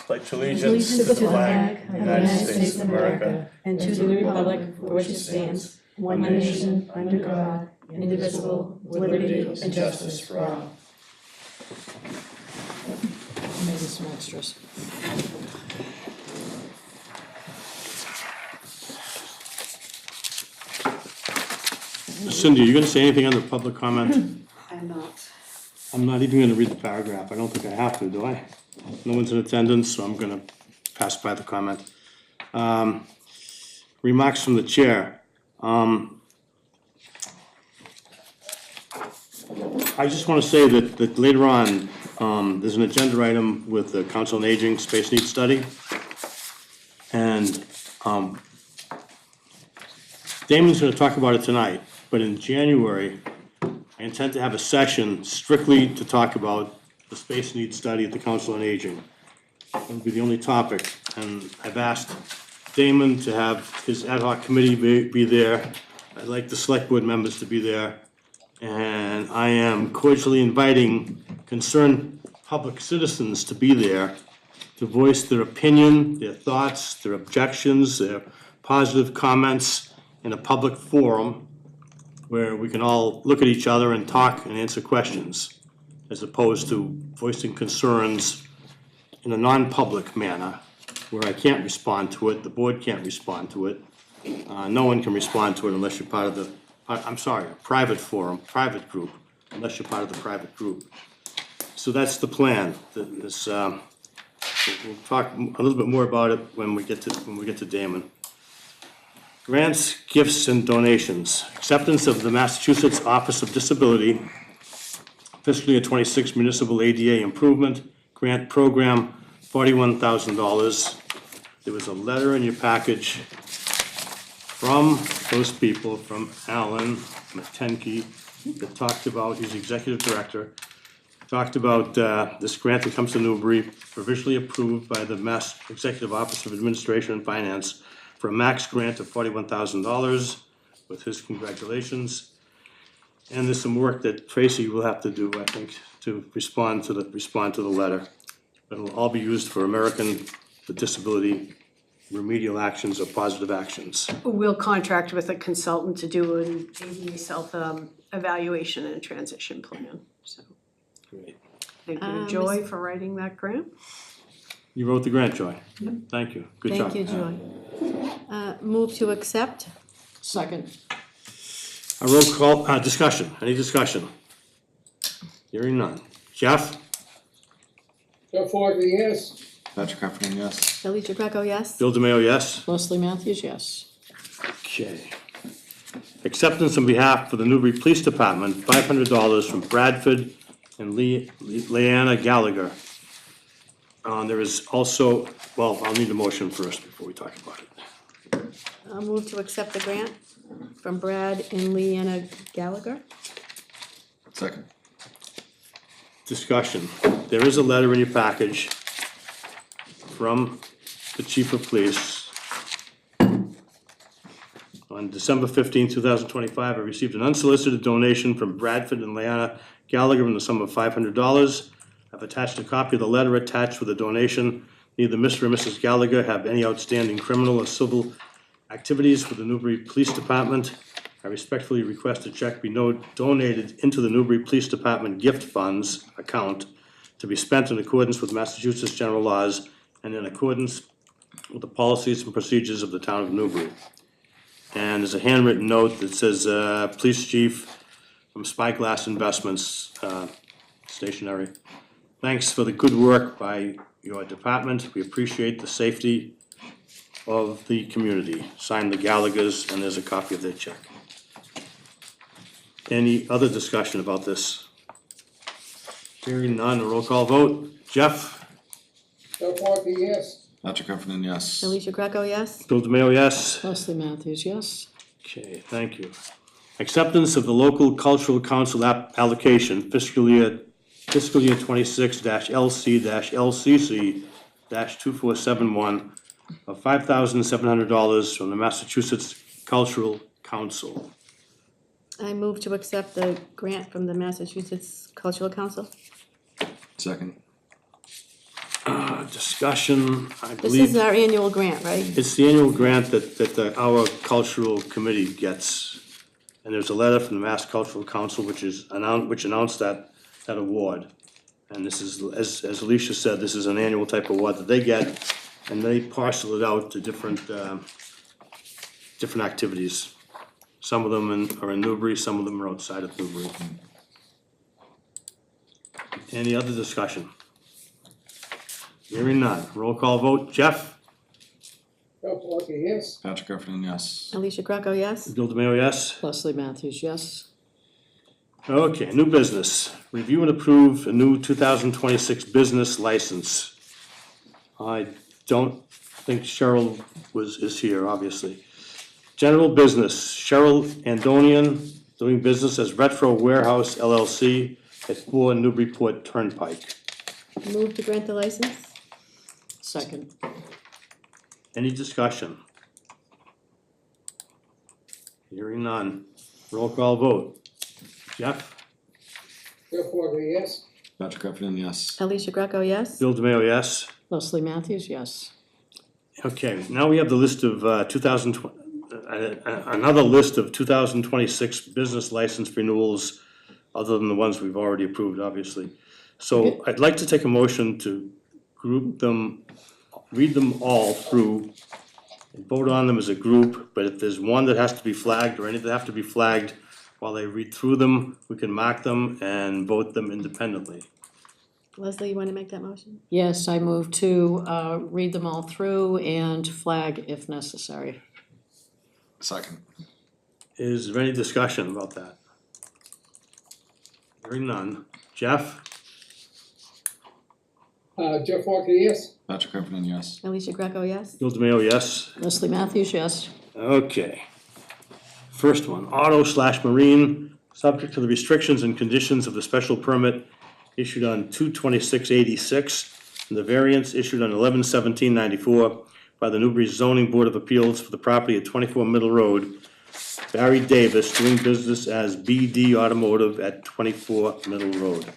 pledge allegiance to the flag of the United States of America and to the republic for which it stands, one nation, under God, indivisible, with liberty and justice for all. Maybe some extras. Cindy, are you gonna say anything on the public comment? I'm not. I'm not even gonna read the paragraph. I don't think I have to, do I? No one's in attendance, so I'm gonna pass by the comment. Remarks from the chair. I just wanna say that later on, there's an agenda item with the Council on Aging Space Needs Study. And, Damon's gonna talk about it tonight, but in January, I intend to have a session strictly to talk about the space needs study at the Council on Aging. It'll be the only topic, and I've asked Damon to have his ad hoc committee be there. I'd like the select board members to be there. And I am cordially inviting concerned public citizens to be there to voice their opinion, their thoughts, their objections, their positive comments in a public forum where we can all look at each other and talk and answer questions, as opposed to voicing concerns in a non-public manner where I can't respond to it, the board can't respond to it. No one can respond to it unless you're part of the, I'm sorry, a private forum, private group, unless you're part of the private group. So that's the plan. We'll talk a little bit more about it when we get to Damon. Grants, gifts, and donations. Acceptance of the Massachusetts Office of Disability fiscal year 26 Municipal ADA Improvement Grant Program, $41,000. There was a letter in your package from those people, from Alan Matenke, that talked about, he's the executive director, talked about this grant that comes to Newbury, provisionally approved by the Mass Executive Office of Administration and Finance for a max grant of $41,000, with his congratulations. And there's some work that Tracy will have to do, I think, to respond to the letter. It'll all be used for American with Disability remedial actions or positive actions. We'll contract with a consultant to do an ADA self-evaluation and transition plan, so. Great. Thank you, Joy, for writing that grant. You wrote the grant, Joy? Thank you. Good job. Thank you, Joy. Move to accept. Second. A roll call, discussion, any discussion? Hearing none. Jeff? Jeff Fogg, yes. Patrick Heffernan, yes. Alicia Greco, yes. Bill DeMayo, yes? Leslie Matthews, yes. Okay. Acceptance on behalf of the Newbury Police Department, $500 from Bradford and Leanna Gallagher. There is also, well, I'll need a motion first before we talk about it. I'll move to accept the grant from Brad and Leanna Gallagher. Second. Discussion. There is a letter in your package from the chief of police. On December 15, 2025, I received an unsolicited donation from Bradford and Leanna Gallagher in the sum of $500. I've attached a copy of the letter attached with the donation. Neither Mr. or Mrs. Gallagher have any outstanding criminal or civil activities with the Newbury Police Department. I respectfully request a check be donated into the Newbury Police Department gift funds account to be spent in accordance with Massachusetts general laws and in accordance with the policies and procedures of the town of Newbury. And there's a handwritten note that says, Police Chief from Spyglass Investments, stationery. Thanks for the good work by your department. We appreciate the safety of the community. Signed the Gallaghers, and there's a copy of their check. Any other discussion about this? Hearing none, a roll call vote. Jeff? Jeff Fogg, yes. Patrick Heffernan, yes. Alicia Greco, yes. Bill DeMayo, yes? Leslie Matthews, yes. Okay, thank you. Acceptance of the local cultural council allocation fiscal year 26-LC-LCC-2471 of $5,700 from the Massachusetts Cultural Council. I move to accept the grant from the Massachusetts Cultural Council. Second. Discussion, I This believe. is our annual grant, right? It's the annual grant our cultural committee gets. And there's a letter from the Mass Cultural Council which announced that award. And this is, as Alicia said, this is an annual type of award that they get, and they parcel it out to different activities. Some of them are in Newbury, some of them are outside of Newbury. Any other discussion? Hearing none. Roll call vote. Jeff? Jeff Walker, yes. Patrick Heffernan, yes. Alicia Greco, yes? Bill DeMayo, yes? Leslie Matthews, yes. Okay, new business. Review and approve a new 2026 business license. I don't think Cheryl is here, obviously. General business, Cheryl Andonian, doing business as Retro Warehouse LLC at 4 Newburyport Turnpike. Move to grant the license? Second. Any discussion? Hearing none. Roll call vote. Jeff? Jeff Walker, yes. Patrick Heffernan, yes. Alicia Greco, yes? Bill DeMayo, yes? Leslie Matthews, yes. Okay, now we have the list of another list of 2026 business license renewals, other than the ones we've already approved, obviously. So I'd like to take a motion to group them, read them all through, and vote on them as a group, but if there's one that has to be flagged or any that have to be flagged, while they read through them, we can mark them and vote them independently. Leslie, you want to make that motion? Yes, I move to read them all through and flag if necessary. Second. Is there any discussion about that? Hearing none. Jeff? Jeff Walker, yes. Patrick Heffernan, yes. Alicia Greco, yes? Bill DeMayo, yes? Leslie Matthews, yes. Okay. First one, auto/marine, subject to the restrictions and conditions of the special permit issued on 2/26/86 and the variance issued on 11/17/94 by the Newbury Zoning Board of Appeals for the property at 24 Middle Road. Barry Davis, doing business as BD Automotive at 24 Middle Road.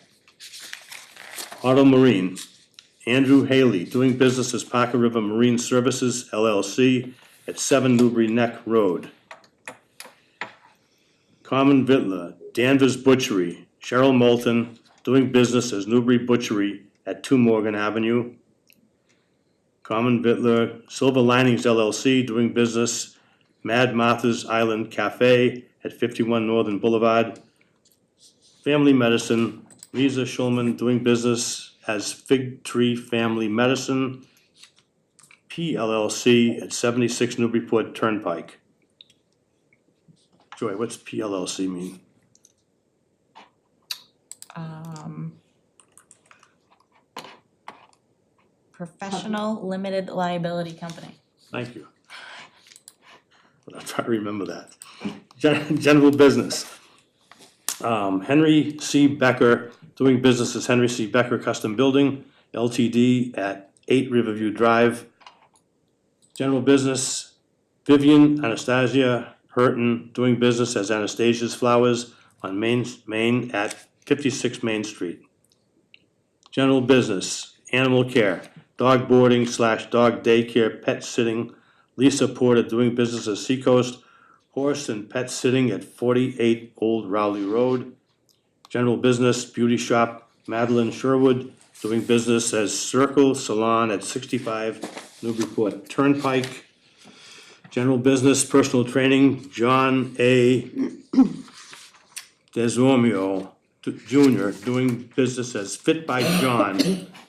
Auto Marine, Andrew Haley, doing business as Parker River Marine Services LLC at 7 Newbury Neck Road. Common Vintner, Danvers Butchery, Cheryl Moulton, doing business as Newbury Butchery at 2 Morgan Avenue. Common Vintner, Silver Linings LLC, doing business Mad Martha's Island Cafe at 51 Northern Boulevard. Family Medicine, Lisa Schulman, doing business as Fig Tree Family Medicine, PLLC at 76 Newburyport Turnpike. Joy, what's PLLC mean? Professional Limited Liability Company. Thank you. But I'll try to remember that. General business. Henry C. Becker, doing business as Henry C. Becker Custom Building, LTD at 8 Riverview Drive. General business, Vivian Anastasia Hurton, doing business as Anastasia's Flowers on Main at 56 Main Street. General business, animal care, dog boarding / dog daycare, pet sitting, Lisa Porter, doing business as Seacoast Horse and Pet Sitting at 48 Old Rowley Road. General business, beauty shop, Madeline Sherwood, doing business as Circle Salon at 65 Newburyport Turnpike. General business, personal training, John A. Desormio Jr., doing business as Fit by John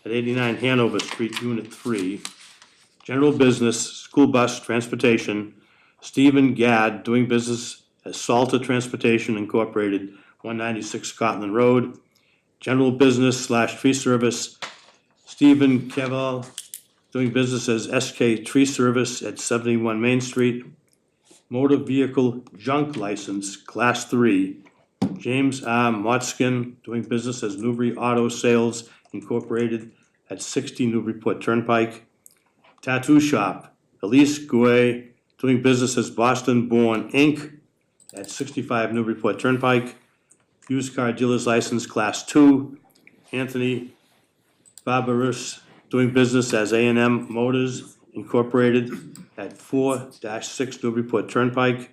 at 89 Hanover Street, Unit 3. General business, school bus transportation, Stephen Gadd, doing business as Salter Transportation Incorporated, 196 Scotland Road. General business / tree service, Stephen Keval, doing business as SK Tree Service at 71 Main Street. Motor vehicle junk license, Class 3, James R. Motskin, doing business as Newbury Auto Sales Incorporated at 60 Newburyport Turnpike. Tattoo shop, Elise Gouet, doing business as Boston Born Inc. at 65 Newburyport Turnpike. Used car dealer's license, Class 2, Anthony Barbarus, doing business as A&M Motors Incorporated at 4-6 Newburyport Turnpike.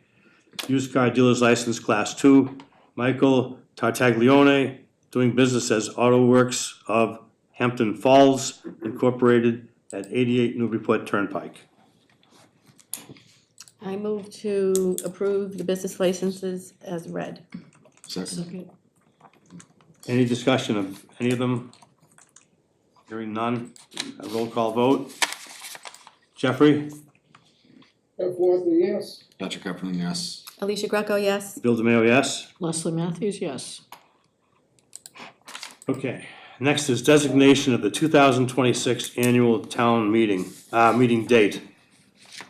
Used car dealer's license Class 2. Michael Tartaglione, doing business as Auto Works of Hampton Falls Incorporated at 88 Newburyport Turnpike. I move to approve the business licenses as read. Second. Any discussion of any of them? Hearing none, a roll call vote. Jeffrey? Jeff Walker, yes. Patrick Heffernan, yes. Alicia Greco, yes. Bill DeMayo, yes? Leslie Matthews, yes. Okay, next is designation of the 2026 annual town meeting, meeting date.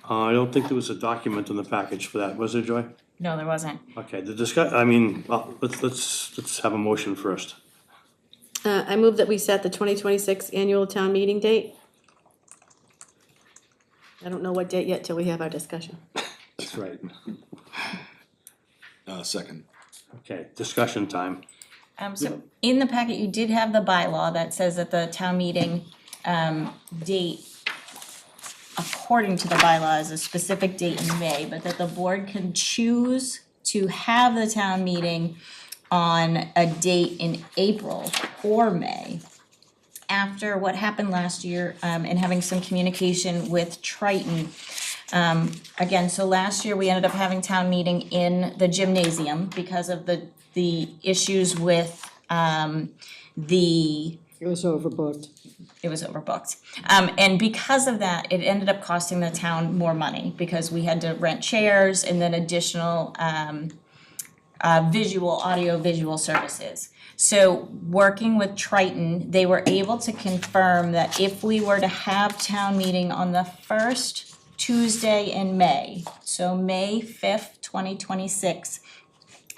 I don't think there was a document in the package for that, was there, Joy? No, there wasn't. Okay, well, let's have a motion first. I move that we set the 2026 annual town meeting date. I don't know what date yet till we have our discussion. That's right. Second. Okay, discussion time. So in the packet, you did have the bylaw that says that the town meeting, date, according to the bylaw, is a specific date in May, but that the board can choose to have the town meeting on a date in April or May. After what happened last year, and having some communication with Triton. Again, so last year we ended up having town meeting in the gymnasium because of the issues with, It was overbooked. it was overbooked. And because of that, it ended up costing the town more money because we had to rent chairs and then additional, audio visual services. So working with Triton, they were able to confirm that if we were to have town meeting on the first Tuesday in May, so May 5th, 2026,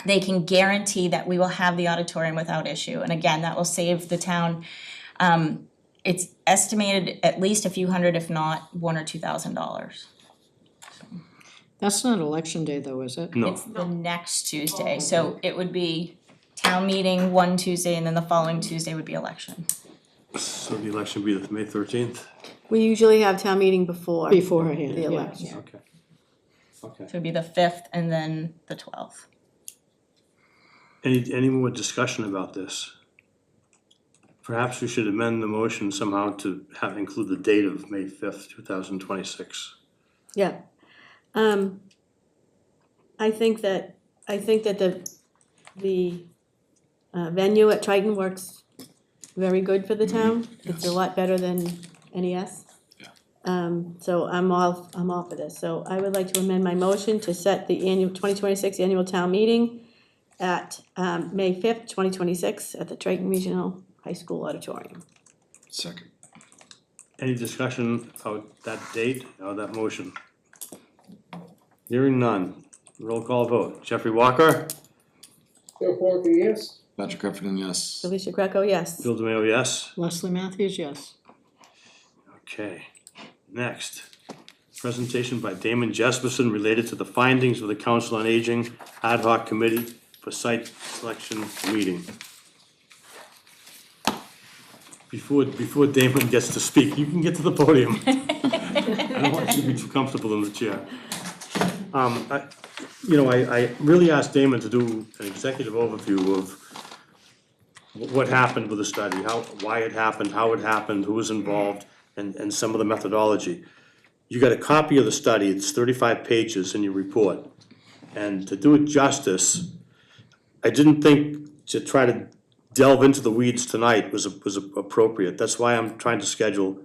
they can guarantee that we will have the auditorium without issue. And again, that will save the town, it's estimated at least a few hundred, if not $1,000 or $2,000. That's not election day though, is it? No, It's the next Tuesday, so it would be town meeting one Tuesday and then the following Tuesday would be election. so the election will be the May 13th? We usually have town meeting before. Beforehand, The yes. election. Okay. Okay. So it'd be the 5th and then the 12th. Any more discussion about this? Perhaps we should amend the motion somehow to include the date of May 5th, 2026. Yeah. I think that the venue at Triton works very good for the town. It's a lot better than NES. So I'm all for this. So I would like to amend my motion to set the annual 2026 annual town meeting at May 5th, 2026 at the Triton Regional High School Auditorium. Second. Any discussion about that date or that motion? Hearing none. Roll call vote. Jeffrey Walker? Jeff Walker, yes. Patrick Heffernan, yes. Alicia Greco, yes. Bill DeMayo, yes? Leslie Matthews, yes. Okay. Next. Presentation by Damon Jesperson related to the findings of the Council on Aging Ad hoc Committee for Site Selection Meeting. Before Damon gets to speak, you can get to the podium. I don't want you to be too comfortable in the chair. I really asked Damon to do an executive overview of what happened with the study, why it happened, how it happened, who was involved, and some of the methodology. You got a copy of the study, it's 35 pages in your report. And to do it justice, I didn't think to try to delve into the weeds tonight was appropriate. That's why I'm scheduling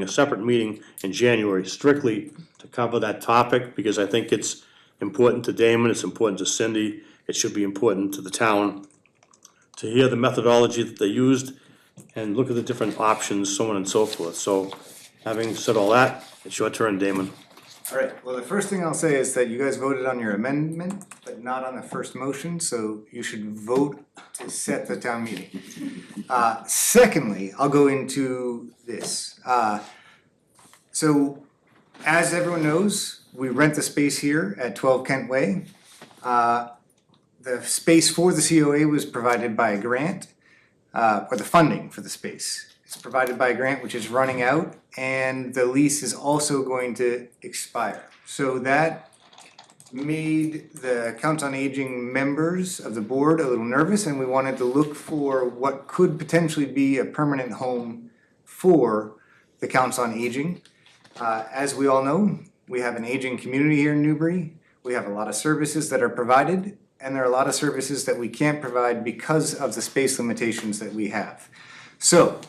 a separate meeting in January strictly to cover that topic, because I think it's important to Damon, it's important to Cindy, it should be important to the town to hear the methodology that they used and look at the different options, so on and so forth. So, having said all that, it's your turn, Damon. All right, well, the first thing I'll say is that you guys voted on your amendment, but not on the first motion, so you should vote to set the town meeting. Secondly, I'll go into this. So, as everyone knows, we rent the space here at 12 Kent Way. The space for the COA was provided by a grant, or the funding for the space is provided by a grant which is running out, and the lease is also going to expire. So that made the Council on Aging members of the board a little nervous, and we wanted to look for what could potentially be a permanent home for the Council on Aging. As we all know, we have an aging community here in Newbury. We have a lot of services that are provided, and there are a lot of services that we can't provide because of the space limitations that we have. So,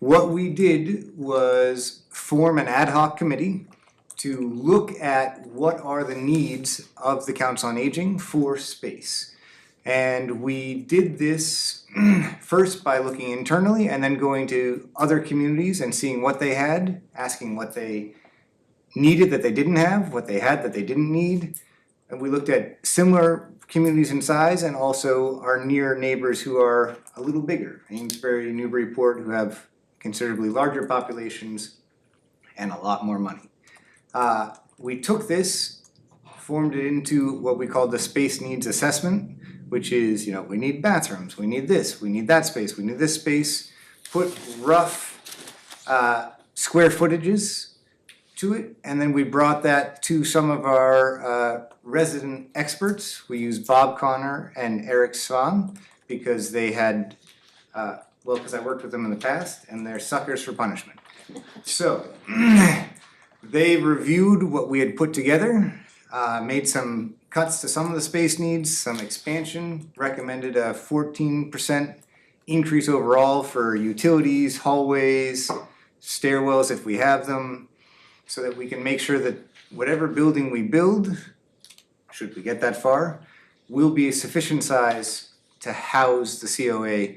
what we did was form an ad hoc committee to look at what are the needs of the Council on Aging for space. And we did this first by looking internally and then going to other communities and seeing what they had, asking what they needed that they didn't have, what they had that they didn't need. And we looked at similar communities in size and also our near neighbors who are a little bigger, Amesbury, Newburyport, who have considerably larger populations and a lot more money. We took this, formed it into what we call the space needs assessment, which is, we need bathrooms, we need this, we need that space, we need this space, put rough square footages to it, and then we brought that to some of our resident experts. We used Bob Connor and Eric Swan because they had, because I worked with them in the past, and they're suckers for punishment. So, they reviewed what we had put together, made some cuts to some of the space needs, some expansion, recommended a 14% increase overall for utilities, hallways, stairwells if we have them, so that we can make sure that whatever building we build, should we get that far, will be a sufficient size to house the COA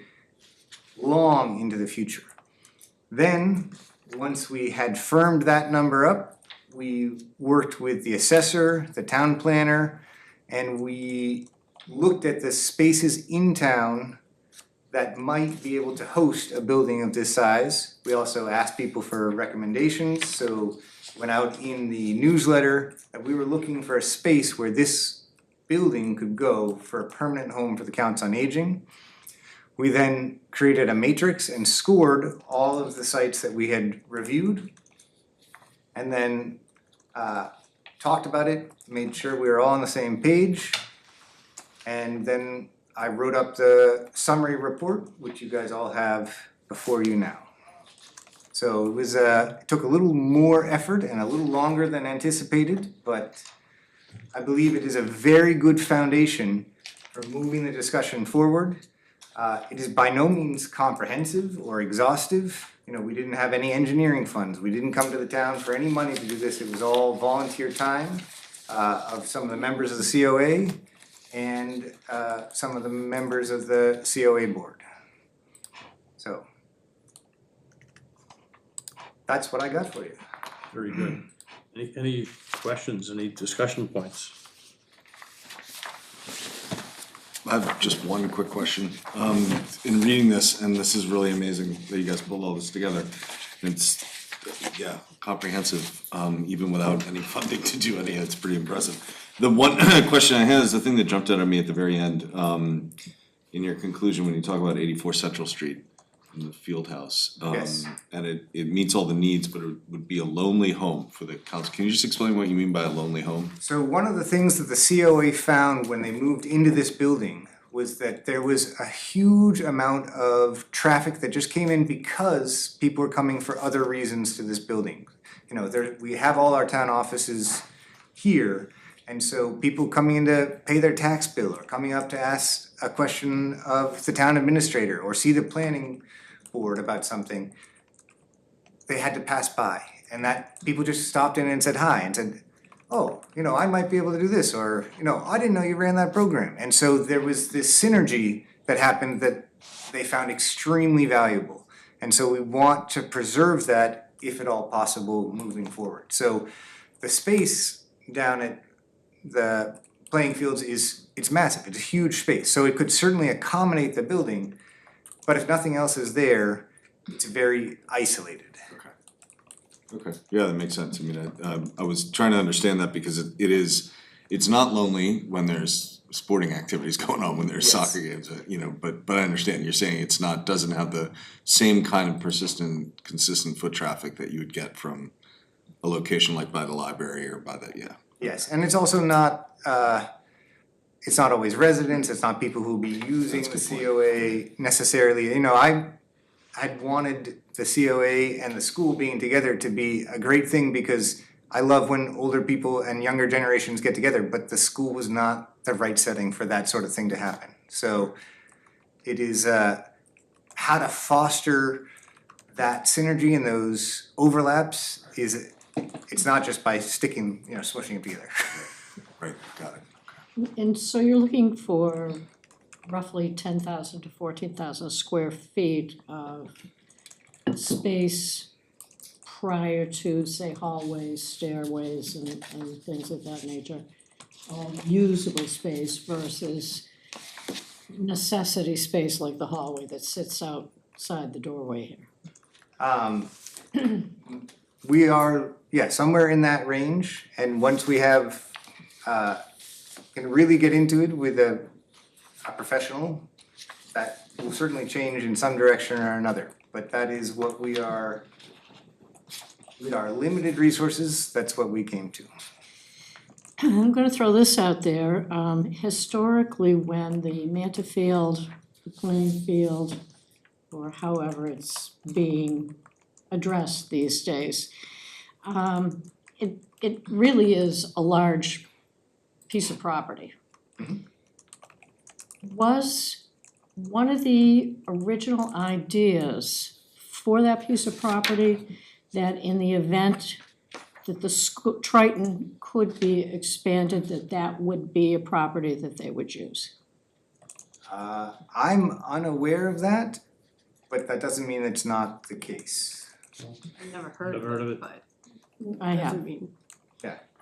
long into the future. Then, once we had firmed that number up, we worked with the assessor, the town planner, and we looked at the spaces in town that might be able to host a building of this size. We also asked people for recommendations, so went out in the newsletter that we were looking for a space where this building could go for a permanent home for the Council on Aging. We then created a matrix and scored all of the sites that we had reviewed, and then talked about it, made sure we were all on the same page, and then I wrote up the summary report, which you guys all have before you now. So it was it took a little more effort and a little longer than anticipated, but I believe it is a very good foundation for moving the discussion forward. It is by no means comprehensive or exhaustive. We didn't have any engineering funds. We didn't come to the town for any money to do this. It was all volunteer time of some of the members of the COA and some of the members of the COA board. So that's what I got for you. Very good. Any questions, any discussion points? I have just one quick question. In reading this, and this is really amazing that you guys pulled all this together. It's, comprehensive, even without any funding to do any, it's pretty impressive. The one question I had is the thing that jumped out at me at the very end, in your conclusion, when you talk about 84 Central Street in the field house. Yes. And it meets all the needs, but it would be a lonely home for the council. Can you just explain what you mean by a lonely home? So one of the things that the COA found when they moved into this building was that there was a huge amount of traffic that just came in because people were coming for other reasons to this building. We have all our town offices here, and so people coming in to pay their tax bill or coming up to ask a question of the town administrator or see the planning board about something, they had to pass by, and that people just stopped in and said hi and said, oh, I might be able to do this, or, I didn't know you ran that program. And so there was this synergy that happened that they found extremely valuable. And so we want to preserve that, if at all possible, moving forward. So the space down at the playing fields it's massive, it's a huge space. So it could certainly accommodate the building, but if nothing else is there, it's very isolated. Okay, yeah, that makes sense. I mean, I was trying to understand that because it's not lonely when there's sporting activities going on when there's soccer games, you know, but I understand, you're saying it's not, doesn't have the same kind of consistent foot traffic that you would get from a location like by the library or by the, yeah. Yes, and it's also not, it's not always residents, it's not people who'll be using the COA necessarily, you know, I'd wanted the COA and the school being together to be a great thing because I love when older people and younger generations get together, but the school was not the right setting for that sort of thing to happen. So it is how to foster that synergy and those overlaps is, it's not just by sticking, you know, smushing them together. Right, got it. And so you're looking for roughly 10,000 to 14,000 square feet of space prior to, say, hallways, stairways, and things of that nature. Usable space versus necessity space like the hallway that sits outside the doorway here. We are, yeah, somewhere in that range, and once we have, can really get into it with a professional, that will certainly change in some direction or another, but that is what we are, with our limited resources, that's what we came to. I'm gonna throw this out there, historically, when the Manta Field, the playing field, or however it's being addressed these days, it really is a large piece of property. Was one of the original ideas for that piece of property that in the event that the Triton could be expanded, that would be a property that they would use? I'm unaware of that, but that doesn't mean it's not the case. I've never heard Never heard of of it. it, but I have. doesn't mean.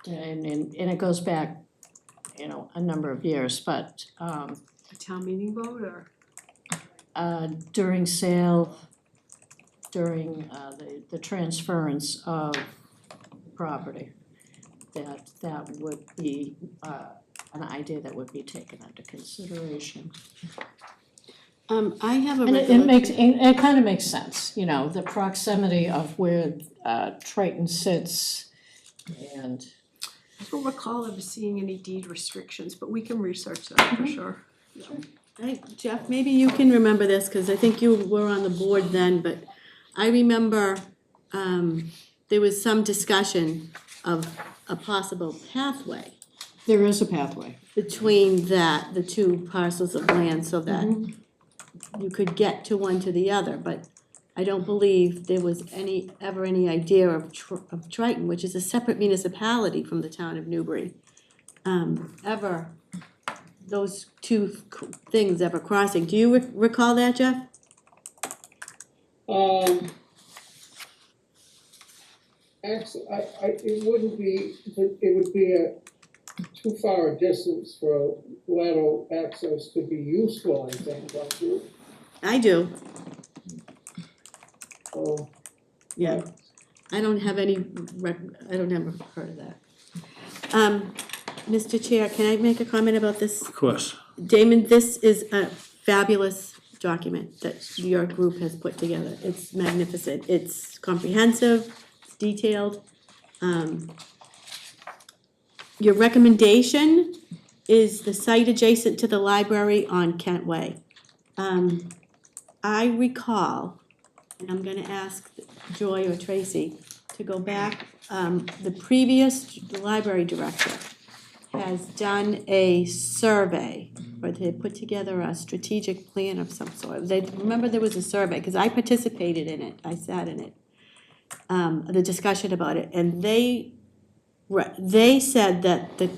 And it goes back, you know, a number of years, but A town meeting vote or? during sale, during the transference of property, that would be an idea that would be taken under consideration. I have a And it makes, recollection. it kind of makes sense, you know, the proximity of where Triton sits and. I don't recall ever seeing any deed restrictions, but we can research that for sure. Jeff, maybe you can remember this, cause I think you were on the board then, but I remember, there was some discussion of a possible pathway There is a pathway. between the two parcels of land so that you could get to one to the other, but I don't believe there was ever any idea of Triton, which is a separate municipality from the town of Newbury. Ever, those two things ever crossing. Do you recall that, Jeff? Actually, it wouldn't be, it would be too far a distance for lateral access to be useful, I think, don't you? I do, Um, yeah. I don't have any I don't ever heard of that. Mr. Chair, can I make a comment about this? Of course. Damon, this is a fabulous document that your group has put together. It's magnificent. It's comprehensive, it's detailed. Your recommendation is the site adjacent to the library on Kent Way. I recall, and I'm gonna ask Joy or Tracy to go back, the previous library director has done a survey, or they put together a strategic plan of some sort. Remember there was a survey, because I participated in it, I sat in it, the discussion about it, and they said that the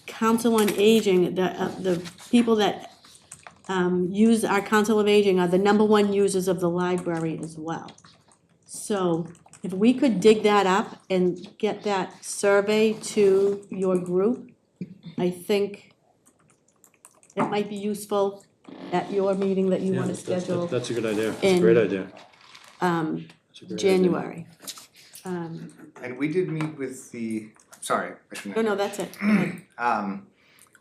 Council on Aging, the people that use our Council of Aging are the #1 users of the library as well. So if we could dig that up and get that survey to your group, I think it might be useful at your meeting that you wanna schedule That's a good idea. That's a in- great idea. That's a great idea. January. And we did meet with the, sorry, I shouldn't No, have. no, that's it. Go ahead.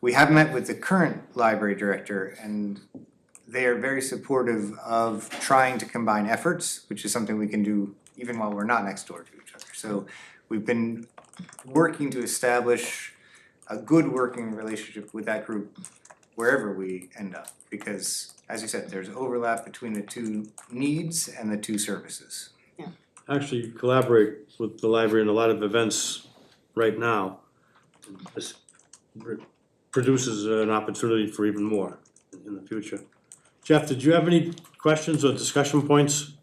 we have met with the current library director, and they are very supportive of trying to combine efforts, which is something we can do even while we're not next door to each other. So we've been working to establish a good working relationship with that group wherever we end up, because as you said, there's overlap between the two needs and the two services. Actually collaborate with the library in a lot of events right now. This produces an opportunity for even more in the future. Jeff, did you have any questions or discussion points?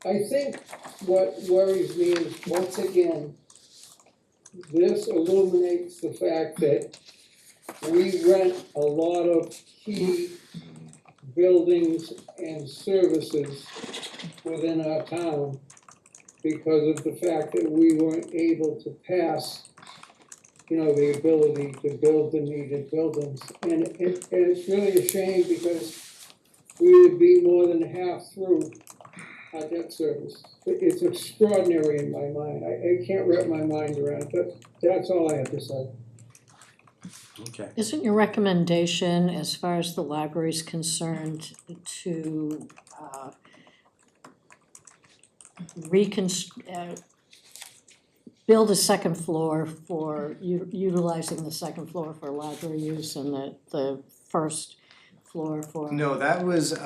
I think what worries me is, once again, this illuminates the fact that we rent a lot of key buildings and services within our town because of the fact that we weren't able to pass, the ability to build the needed buildings. And it's really a shame because we would be more than half through our debt service. It's extraordinary in my mind. I can't wrap my mind around it, but that's all I have to say. Okay. Isn't your recommendation, as far as the library is concerned, to build a second floor for utilizing the second floor for library use and the first floor for? No, that was,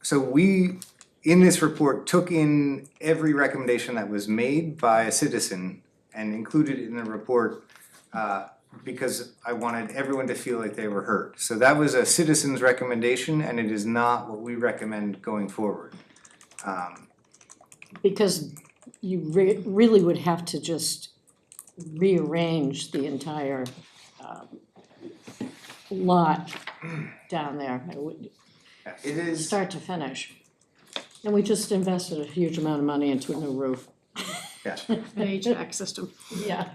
so we, in this report, took in every recommendation that was made by a citizen and included it in the report, because I wanted everyone to feel like they were heard. So that was a citizen's recommendation, and it is not what we recommend going forward. Because you really would have to just rearrange the entire lot down there. It would, It is, start to finish. And we just invested a huge amount of money into a new roof. yeah. An HVAC system. Yeah.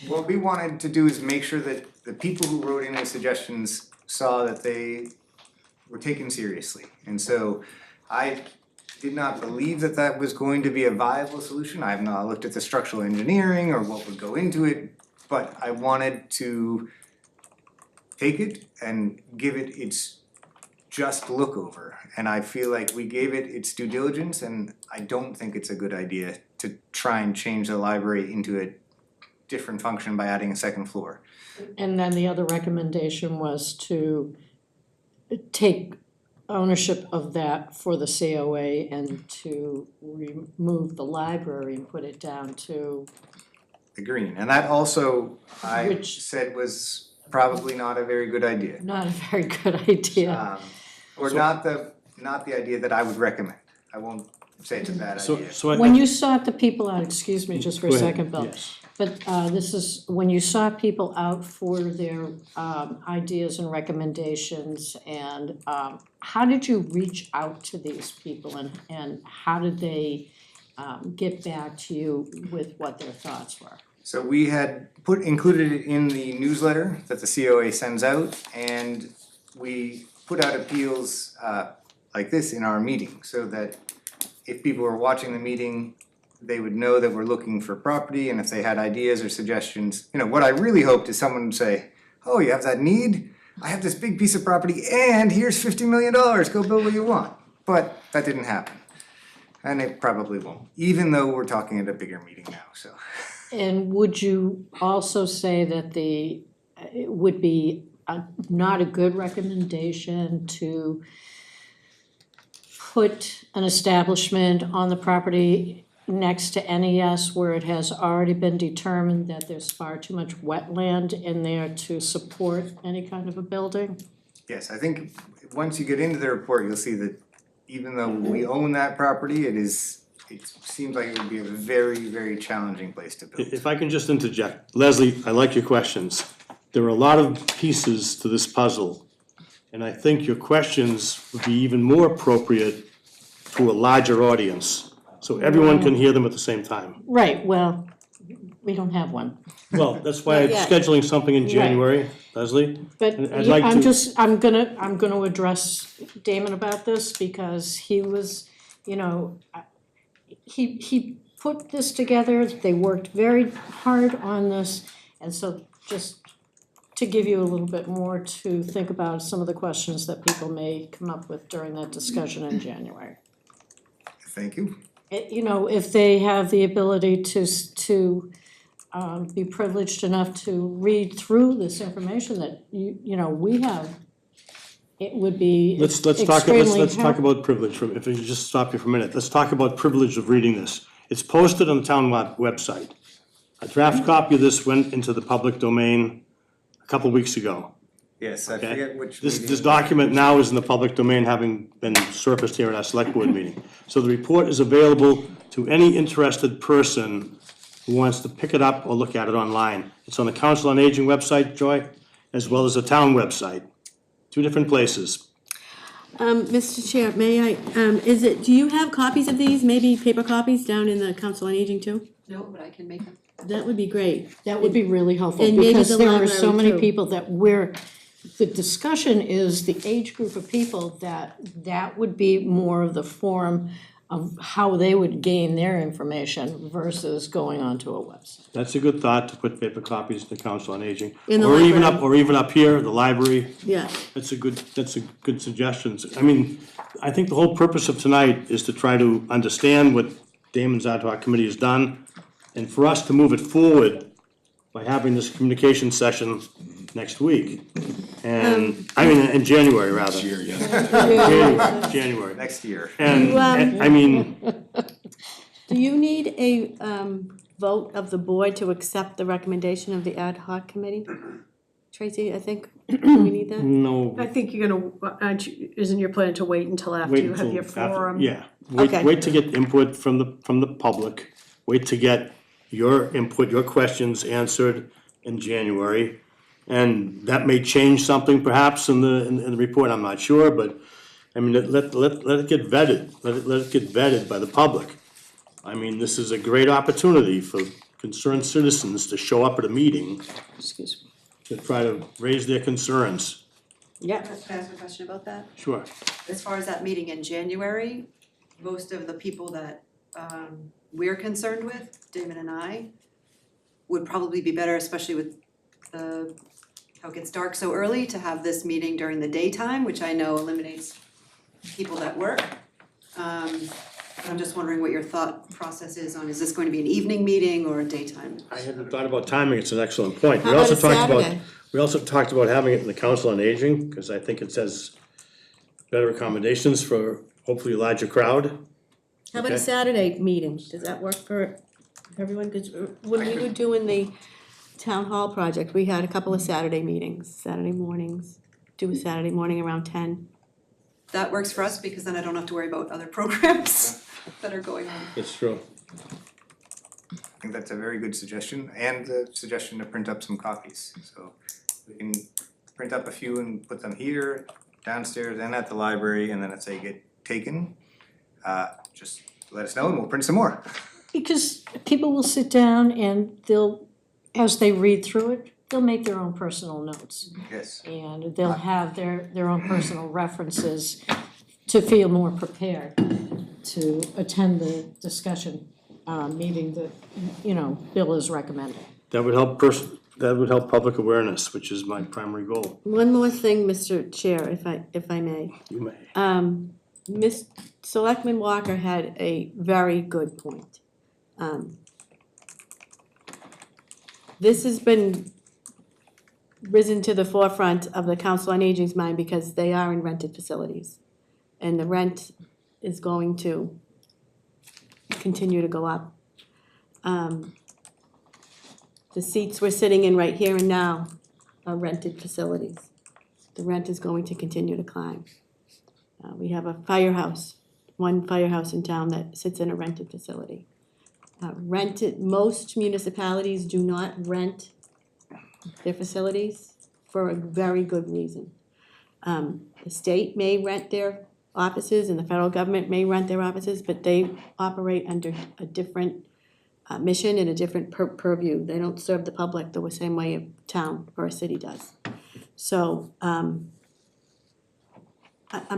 What we wanted to do is make sure that the people who wrote in these suggestions saw that they were taken seriously. And so I did not believe that that was going to be a viable solution. I have not looked at the structural engineering or what would go into it, but I wanted to take it and give it its just look over. And I feel like we gave it its due diligence, and I don't think it's a good idea to try and change the library into a different function by adding a second floor. And then the other recommendation was to take ownership of that for the COA and to remove the library and put it down to, The green, and that also, I Which- said was probably not a very good idea. not a very good idea. Or not the idea that I would recommend. I won't say it's a bad idea. So When you sought the people out, excuse me just for a Go ahead. second, Bill. Yes. But this is, when you sought people out for their ideas and recommendations, and how did you reach out to these people, and how did they get back to you with what their thoughts were? So we had included it in the newsletter that the COA sends out, and we put out appeals like this in our meeting, so that if people were watching the meeting, they would know that we're looking for property, and if they had ideas or suggestions, what I really hoped is someone would say, oh, you have that need? I have this big piece of property and here's $50 million, go build what you want. But that didn't happen. And it probably won't, even though we're talking at a bigger meeting now, so. And would you also say that it would be not a good recommendation to put an establishment on the property next to NES where it has already been determined that there's far too much wetland in there to support any kind of a building? Yes, I think once you get into the report, you'll see that even though we own that property, it seems like it would be a very, very challenging place to build. If I can just interject, Leslie, I like your questions. There are a lot of pieces to this puzzle, and I think your questions would be even more appropriate to a larger audience, so everyone can hear them at the same time. Right, well, we don't have one. Well, that's why I'm Not yet. scheduling something in January, Leslie. But And I'd like I'm to- I'm gonna address Damon about this because he was, he put this together, they worked very hard on this, And so just to give you a little bit more to think about some of the questions that people may come up with during that discussion in January. Thank you. You know, if they have the ability to be privileged enough to read through this information that you know, we have, it would be Let's extremely talk helpful. about privilege, if I could just stop you for a minute, let's talk about privilege of reading this. It's posted on the town website. A draft copy of this went into the public domain a couple weeks ago, Yes, I okay? forget which This meeting. document now is in the public domain, having been surfaced here at our select board meeting. So the report is available to any interested person who wants to pick it up or look at it online. It's on the Council on Aging website, Joy, as well as the town website. Two different places. Mr. Chair, may I, do you have copies of these, maybe paper copies down in the Council on Aging too? No, but I can make them. That would be great. That would be really helpful, And maybe because the there are so library, many too. people that the discussion is the age group of people that would be more of the forum of how they would gain their information versus going onto a website. That's a good thought, to put paper copies in the Council on Aging. In the Or even library. or even up here, the library. Yeah, That's a good suggestion. I mean, I think the whole purpose of tonight is to try to understand what Damon's ad hoc committee has done, and for us to move it forward by having this communication session next week. And, I mean, in January, rather. Year, yes. January. Next year. And, I mean, do you need a, vote of the board to accept the recommendation of the ad hoc committee? Tracy, I think, do we need that? no, I think you're gonna, isn't your plan to wait until after wait you have until your after, forum? yeah. Okay. Wait to get input from the public, wait to get your input, your questions answered in January. And that may change something perhaps in the report, I'm not sure, but, I mean, let it get vetted, let it get vetted by the public. I mean, this is a great opportunity for concerned citizens to show up at a meeting Excuse me. to try to raise their concerns. Yeah. Can I ask a question about that? Sure. As far as that meeting in January, most of the people that we're concerned with, Damon and I, would probably be better, especially with how it gets dark so early, to have this meeting during the daytime, which I know eliminates people that work. I'm just wondering what your thought process is on, is this going to be an evening meeting or a daytime? I hadn't thought about timing, it's an excellent point. How about a Saturday? We also talked about having it in the Council on Aging, because I think it says better accommodations for hopefully a larger crowd. How about a Okay. Saturday meeting? Does that work for everyone? Because when we were doing the town hall project, we had a couple of Saturday meetings, Saturday mornings. Do a Saturday morning around 10. That works for us, because then I don't have to worry about other programs that are going on. It's true. I think that's a very good suggestion, and the suggestion to print up some copies, so we can print up a few and put them here, downstairs, and at the library, and then if they get taken, just let us know and we'll print some more. Because people will sit down and they'll, as they read through it, they'll make their own personal notes. Yes. And they'll have their own personal references to feel more prepared to attend the discussion meeting that, you know, Bill is recommending. That would help public awareness, which is my primary goal. One more thing, Mr. Chair, if I may. You may. Miss Selectman Walker had a very good point. This has been risen to the forefront of the Council on Aging's mind because they are in rented facilities. And the rent is going to continue to go up. The seats we're sitting in right here and now are rented facilities. The rent is going to continue to climb. We have a firehouse, one firehouse in town that sits in a rented facility. Most municipalities do not rent their facilities for a very good reason. The state may rent their offices and the federal government may rent their offices, but they operate under a different mission and a different purview. They don't serve the public the same way a town or a city does. So I'm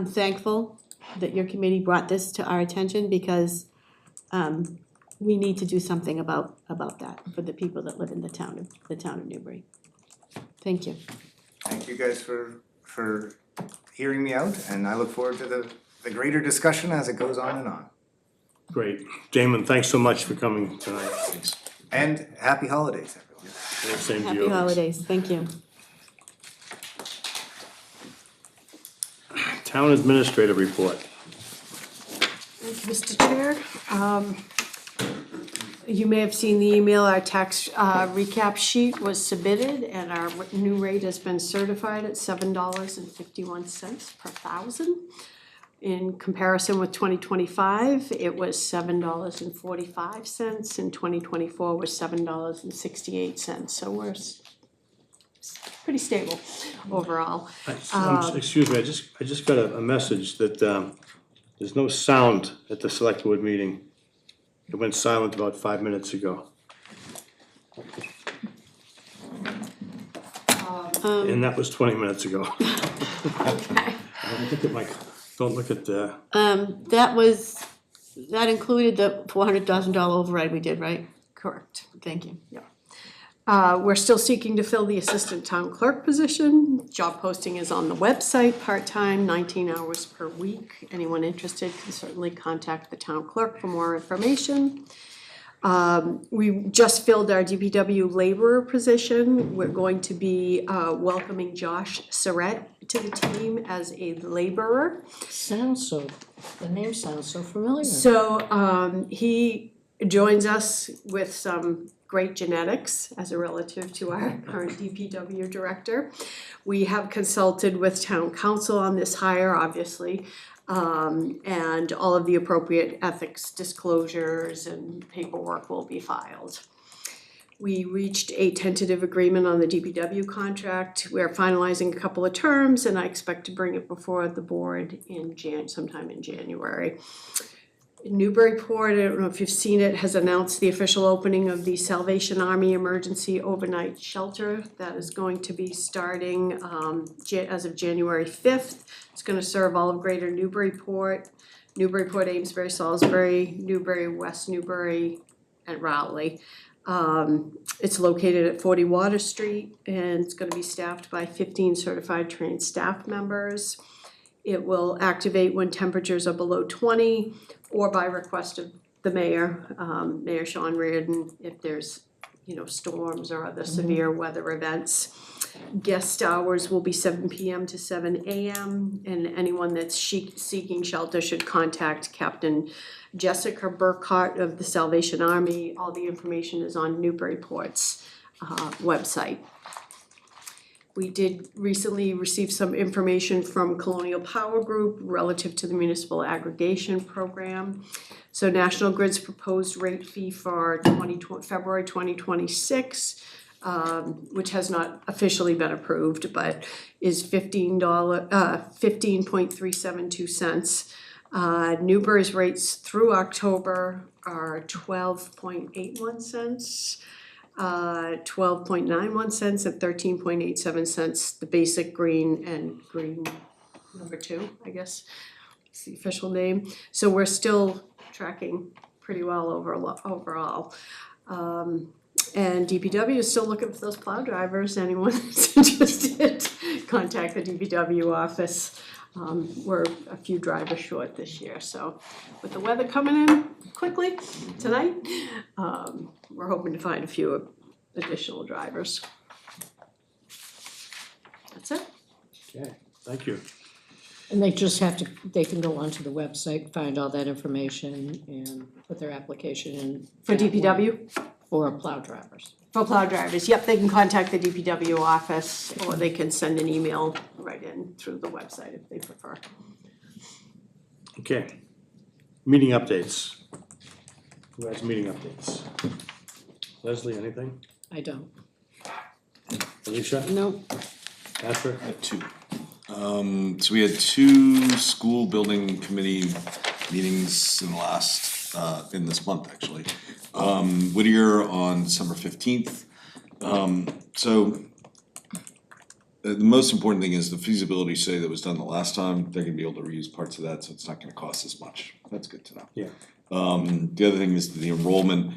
thankful that your committee brought this to our attention because we need to do something about that for the people that live in the town of Newbury. Thank you. Thank you guys for hearing me out, and I look forward to the greater discussion as it goes on and on. Great. Damon, thanks so much for coming tonight. And happy holidays, everyone. Same to you. Happy holidays, thank you. Town administrative report. Thank you, Mr. Chair. You may have seen the email, our tax recap sheet was submitted and our new rate has been certified at $7.51 per thousand. In comparison with 2025, it was $7.45 and 2024 was $7.68. So we're pretty stable overall. Excuse me, I just got a message that there's no sound at the select board meeting. It went silent about 5 minutes ago. And that was 20 minutes ago. Don't look at the. That included the $400,000 override we did, right? Correct. Thank you. We're still seeking to fill the assistant town clerk position. Job posting is on the website, part-time, 19 hours per week. Anyone interested can certainly contact the town clerk for more information. We just filled our DPW laborer position. We're going to be welcoming Josh Surratt to the team as a laborer. The name sounds so familiar. So he joins us with some great genetics as a relative to our current DPW director. We have consulted with town council on this hire, obviously, and all of the appropriate ethics disclosures and paperwork will be filed. We reached a tentative agreement on the DPW contract. We're finalizing a couple of terms and I expect to bring it before the board in sometime in January. Newburyport, I don't know if you've seen it, has announced the official opening of the Salvation Army Emergency Overnight Shelter. That is going to be starting as of January 5th. It's going to serve all of greater Newburyport, Amesbury, Salisbury, Newbury, West Newbury, and Rowley. It's located at 40 Water Street and it's going to be staffed by 15 certified trained staff members. It will activate when temperatures are below 20 or by request of the mayor, Mayor Sean Reardon, if there's, storms or other severe weather events. Guest hours will be 7 p.m. to 7 a.m. and anyone that's seeking shelter should contact Captain Jessica Burkhart of the Salvation Army. All the information is on Newburyport's website. We did recently receive some information from Colonial Power Group relative to the municipal aggregation program. So National Grid's proposed rate fee for February 2026, which has not officially been approved, but is $15.3772 cents. Newbury's rates through October are 12.81 cents. 12.91 cents and 13.87 cents, the basic green and green number 2, I guess, is the official name. So we're still tracking pretty well overall. And DPW is still looking for those plow drivers. Anyone that's interested, contact the DPW office. We're a few drivers short this year, so with the weather coming in quickly tonight, we're hoping to find a few additional drivers. That's it. Okay, thank you. And they can go onto the website, find all that information and put their application in. For DPW? For plow drivers. For plow drivers, yep, they can contact the DPW office or they can send an email right in through the website if they prefer. Okay, meeting updates. Who has meeting updates? Leslie, anything? I don't. Alicia? No. Patrick? I have 2. So we had 2 school building committee meetings in this month, actually. Whittier on December 15th. So the most important thing is the feasibility study that was done the last time, they're gonna be able to reuse parts of that, so it's not gonna cost as much. That's good to know. Yeah. The other thing is the enrollment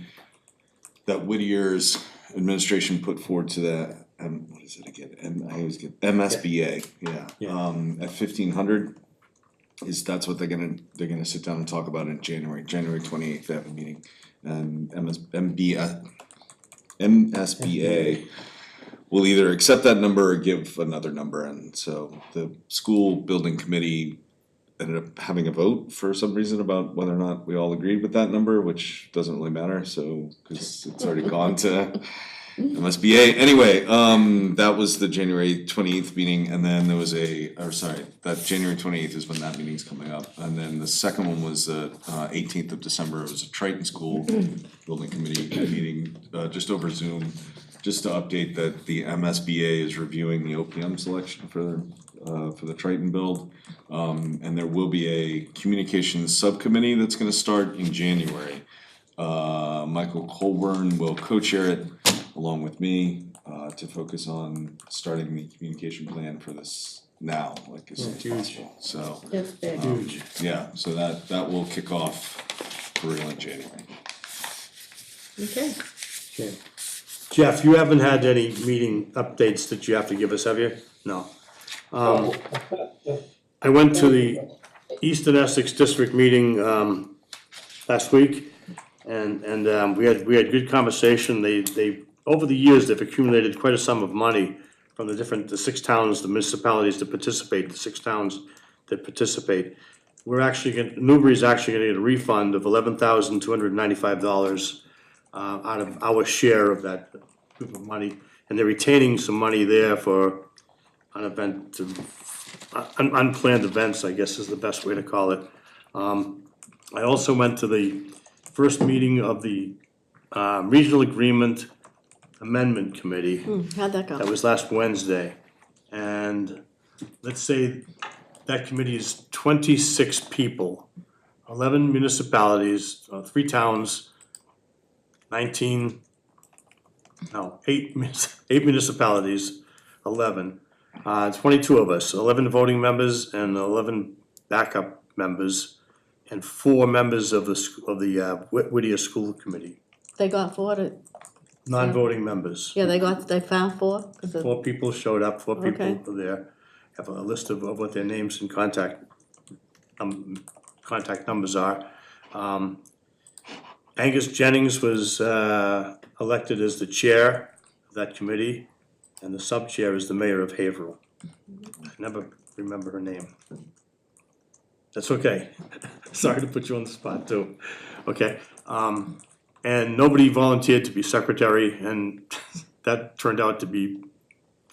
that Whittier's administration put forward to the, what is it again? I always get, MSBA, yeah. Yeah. At 1,500 that's what they're gonna sit down and talk about in January 28th, they have a meeting. And MSBA will either accept that number or give another number, and so the school building committee ended up having a vote for some reason about whether or not we all agreed with that number, which doesn't really matter, so, cause it's already gone to MSBA. Anyway, that was the January 28th meeting, and then there was that January 28th is when that meeting's coming up. And then the second one was the 18th of December, it was a Triton School Building Committee meeting, just over Zoom, just to update that the MSBA is reviewing the OPM selection for the Triton build. And there will be a communications subcommittee that's gonna start in January. Michael Colburn will co-chair it along with me, to focus on starting the communication plan for this now, like as soon as possible, so. It's big. Yeah, so that will kick off for real in January. Okay. Okay. Jeff, you haven't had any meeting updates that you have to give us, have you? No. I went to the Eastern Essex District meeting, last week, and we had good conversation. They over the years, they've accumulated quite a sum of money from the 6 towns, the municipalities that participate, the 6 towns that participate. Newbury's actually gonna get a refund of $11,295 out of our share of that group of money, and they're retaining some money there for unplanned events, I guess is the best way to call it. I also went to the first meeting of the Regional Agreement Amendment Committee. How'd that That go? was last Wednesday. And let's say that committee is 26 people, 11 municipalities, 3 towns, 8 municipalities, 11. 22 of us, 11 voting members and 11 backup members, and 4 members of the Whittier School Committee, They got 4 non-voting members. yeah, they found 4? 'Cause 4 people showed up, 4 people Okay. were there. Have a list of what their names and contact numbers are. Angus Jennings was elected as the chair of that committee, and the sub-chair is the mayor of Haverhill. I never remember her name. That's okay. Sorry to put you on the spot too. Okay, and nobody volunteered to be secretary, and that turned out to be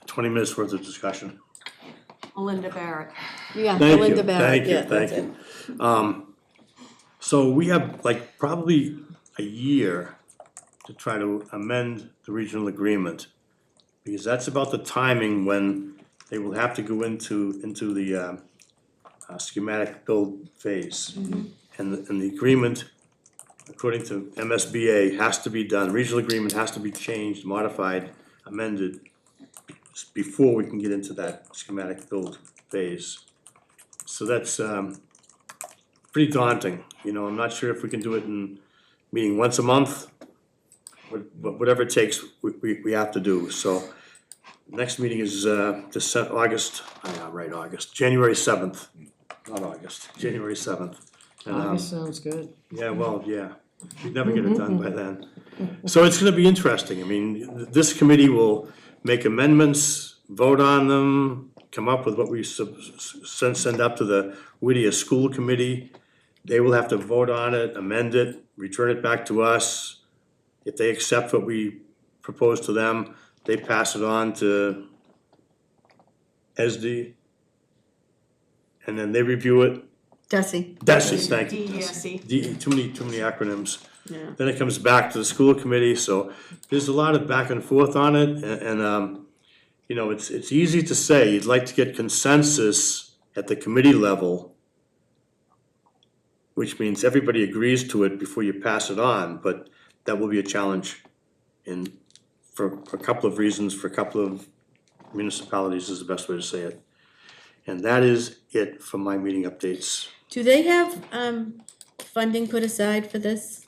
20 minutes worth of discussion. Melinda Barrett. Yeah, Thank Melinda you, Barrett, thank you, yeah, that's thank it. you. So we have like probably a year to try to amend the regional agreement, because that's about the timing when they will have to go into the schematic build phase. And the agreement, according to MSBA, has to be done, regional agreement has to be changed, modified, amended before we can get into that schematic build phase. So that's pretty daunting, you know, I'm not sure if we can do it in meeting once a month, but whatever it takes, we have to do, so. Next meeting is January 7th, not August, January 7th. And, August sounds good. yeah, well, yeah, we'd never get it done by then. So it's gonna be interesting, I mean, this committee will make amendments, vote on them, come up with what we send up to the Whittier School Committee. They will have to vote on it, amend it, return it back to us. If they accept what we propose to them, they pass it on to SD. And then they review it. Desi, DESI, thank you. DESE. Too many acronyms. yeah. Then it comes back to the school committee, so there's a lot of back and forth on it, and you know, it's easy to say, you'd like to get consensus at the committee level, which means everybody agrees to it before you pass it on, but that will be a challenge for a couple of reasons, for a couple of municipalities is the best way to say it. And that is it for my meeting updates. Do they have, funding put aside for this?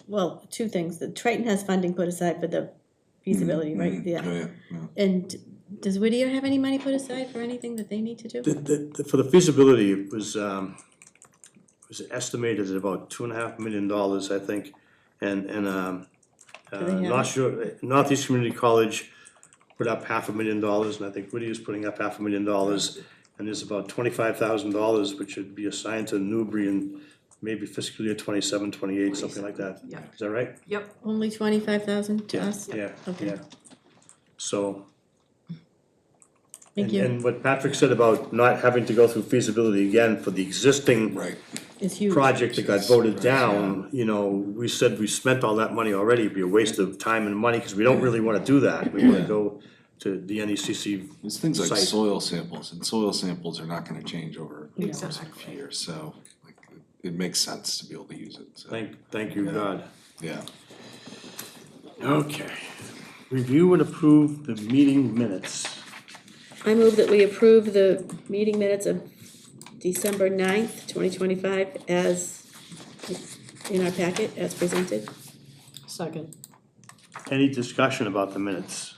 Well, two things, the Triton has funding put aside for the feasibility, right? Oh, Yeah. yeah, yeah. And does Whittier have any money put aside for anything that they need to do? For the feasibility, it was estimated at about $2.5 million, I think. And, they have North Shore, Northeast Community College put up $500,000, and I think Whittier's putting up $500,000. And there's about $25,000, which should be assigned to Newbury in maybe fiscal year 27, 28, something like that. Yeah. Is that right? Yep, Only 25,000 to us? Yeah, Okay. yeah. So. Thank and- you. And what Patrick said about not having to go through feasibility again for the existing Right, It's huge. project that got voted down, you know, we said we spent all that money already, it'd be a waste of time and money, cause we don't really wanna do that. We wanna go to the NECC. there's things like Site. soil samples, and soil samples are not gonna change over the course of a Exactly. few years, so like, it makes sense to be able to use it, so, Thank you, God. yeah. Okay. Review and approve the meeting minutes. I move that we approve the meeting minutes of December 9th, 2025 as in our packet, as presented. Second. Any discussion about the minutes?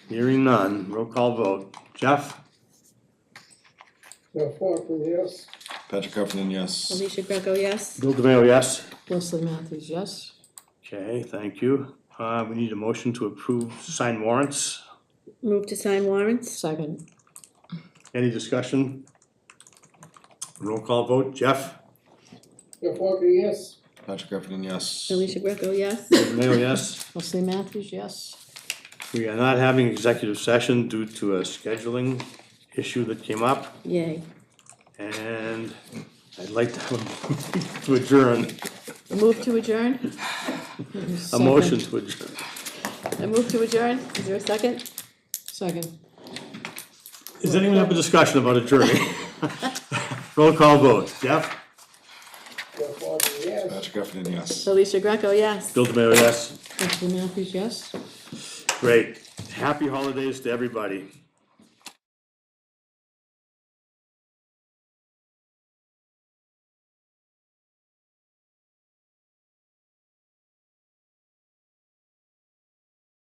Hearing none, roll call vote. Jeff? Jeff Walker, yes. Patrick Heffernan, yes. Alicia Greco, yes. Bill DeMayo, yes. Leslie Matthews, yes. Okay, thank you. We need a motion to approve sign warrants. Move to sign warrants. Second. Any discussion? Roll call vote. Jeff? Jeff Walker, yes. Patrick Heffernan, yes. Alicia Greco, yes. DeMayo, yes. Leslie Matthews, yes. We are not having executive session due to a scheduling issue that came up. Yay. And I'd like to have to adjourn, Move to adjourn. a motion to adjourn. I move to adjourn. Is there a second? Second. Does anyone have a discussion about adjourning? Roll call vote. Jeff? Jeff Walker, yes. Patrick Heffernan, yes. Alicia Greco, yes. Bill DeMayo, yes. Leslie Matthews, yes. Great. Happy holidays to everybody.